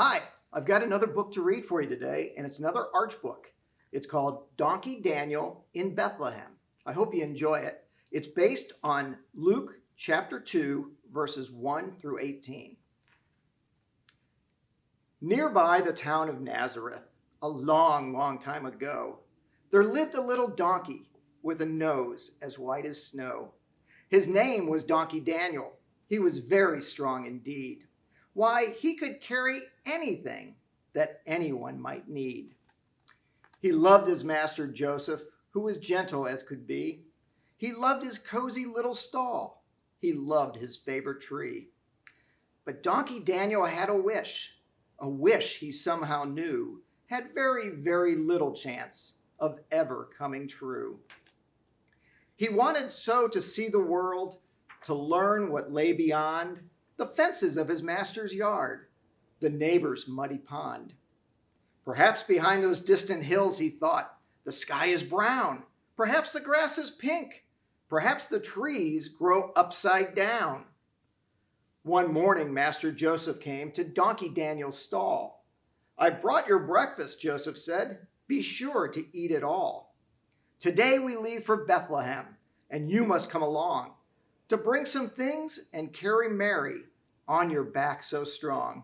Hi, I've got another book to read for you today, and it's another Arch book. It's called Donkey Daniel in Bethlehem. I hope you enjoy it. It's based on Luke chapter 2, verses 1 through 18. Nearby the town of Nazareth, a long, long time ago, there lived a little donkey with a nose as white as snow. His name was Donkey Daniel. He was very strong indeed. Why, he could carry anything that anyone might need. He loved his master Joseph, who was gentle as could be. He loved his cozy little stall. He loved his favorite tree. But Donkey Daniel had a wish he somehow knew had very, very little chance of ever coming true. He wanted so to see the world, to learn what lay beyond the fences of his master's yard, the neighbor's muddy pond. Perhaps behind those distant hills, he thought, the sky is brown. Perhaps the grass is pink. Perhaps the trees grow upside down. One morning, Master Joseph came to Donkey Daniel's stall. "I brought your breakfast," Joseph said. "Be sure to eat it all. Today we leave for Bethlehem, and you must come along to bring some things and carry Mary on your back so strong."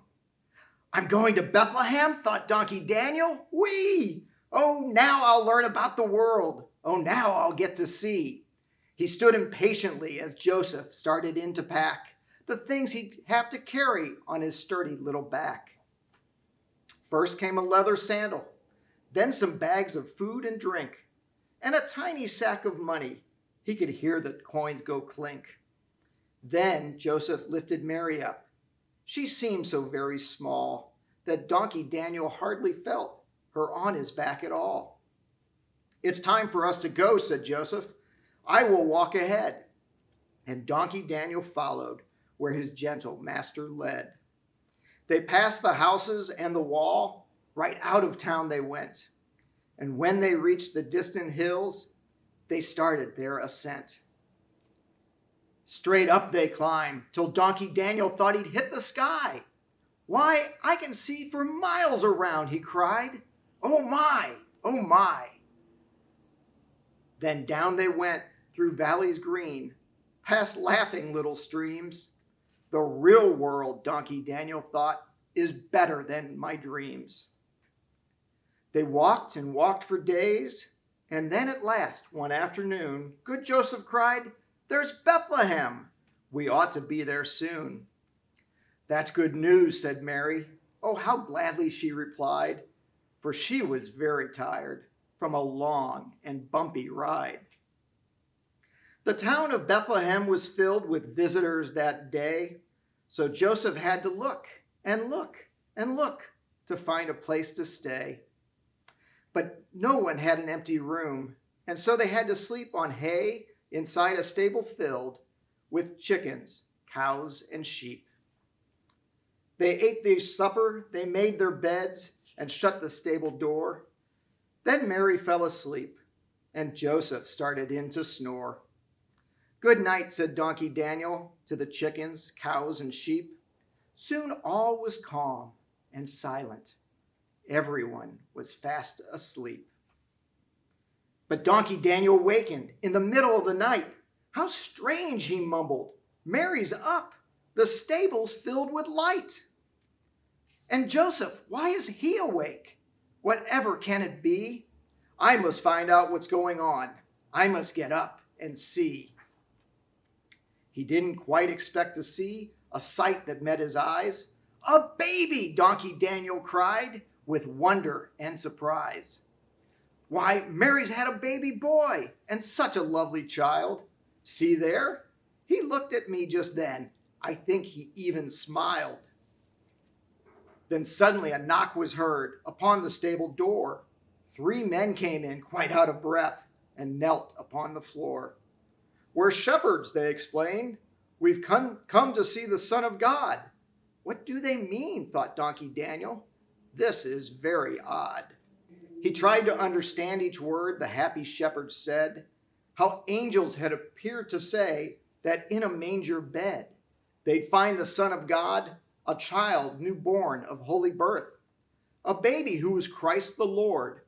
"I'm going to Bethlehem," thought Donkey Daniel. Whee! Oh, now I'll learn about the world. Oh, now I'll get to see. He stood impatiently as Joseph started in to pack the things he'd have to carry on his sturdy little back. First came a leather sandal, then some bags of food and drink, and a tiny sack of money. He could hear the coins go clink. Then Joseph lifted Mary up. She seemed so very small that Donkey Daniel hardly felt her on his back at all. "It's time for us to go," said Joseph. "I will walk ahead." And Donkey Daniel followed where his gentle master led. They passed the houses and the wall. Right out of town they went. And when they reached the distant hills, they started their ascent. Straight up they climbed till Donkey Daniel thought he'd hit the sky. "Why, I can see for miles around," he cried. "Oh my, oh my." Then down they went through valleys green, past laughing little streams. The real world, Donkey Daniel thought, is better than my dreams. They walked and walked for days, and then at last, one afternoon, good Joseph cried, "There's Bethlehem! We ought to be there soon." "That's good news," said Mary. Oh, how gladly she replied, for she was very tired from a long and bumpy ride. The town of Bethlehem was filled with visitors that day, so Joseph had to look and look and look to find a place to stay. But no one had an empty room, and so they had to sleep on hay inside a stable filled with chickens, cows, and sheep. They ate their supper, they made their beds, and shut the stable door. Then Mary fell asleep, and Joseph started in to snore. "Good night," said Donkey Daniel to the chickens, cows, and sheep. Soon all was calm and silent. Everyone was fast asleep. But Donkey Daniel wakened in the middle of the night. "How strange," he mumbled. "Mary's up. The stable's filled with light. And Joseph, why is he awake? Whatever can it be? I must find out what's going on. I must get up and see." He didn't quite expect to see a sight that met his eyes. "A baby!" Donkey Daniel cried with wonder and surprise. "Why, Mary's had a baby boy, and such a lovely child. See there? He looked at me just then. I think he even smiled." Then suddenly a knock was heard upon the stable door. 3 men came in, quite out of breath, and knelt upon the floor. "We're shepherds," they explained. "We've come to see the Son of God." What do they mean, thought Donkey Daniel. This is very odd. He tried to understand each word the happy shepherds said, how angels had appeared to say that in a manger bed they'd find the Son of God a child newborn of holy birth, a baby who was Christ the Lord,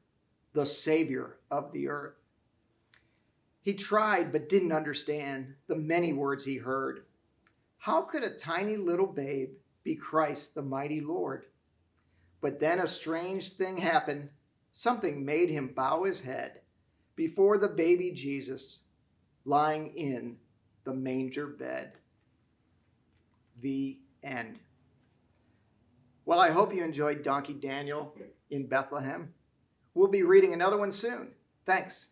the Savior of the earth. He tried but didn't understand the many words he heard. How could a tiny little babe be Christ the mighty Lord? But then a strange thing happened. Something made him bow his head before the baby Jesus lying in the manger bed. The end. Well, I hope you enjoyed Donkey Daniel in Bethlehem. We'll be reading another one soon. Thanks.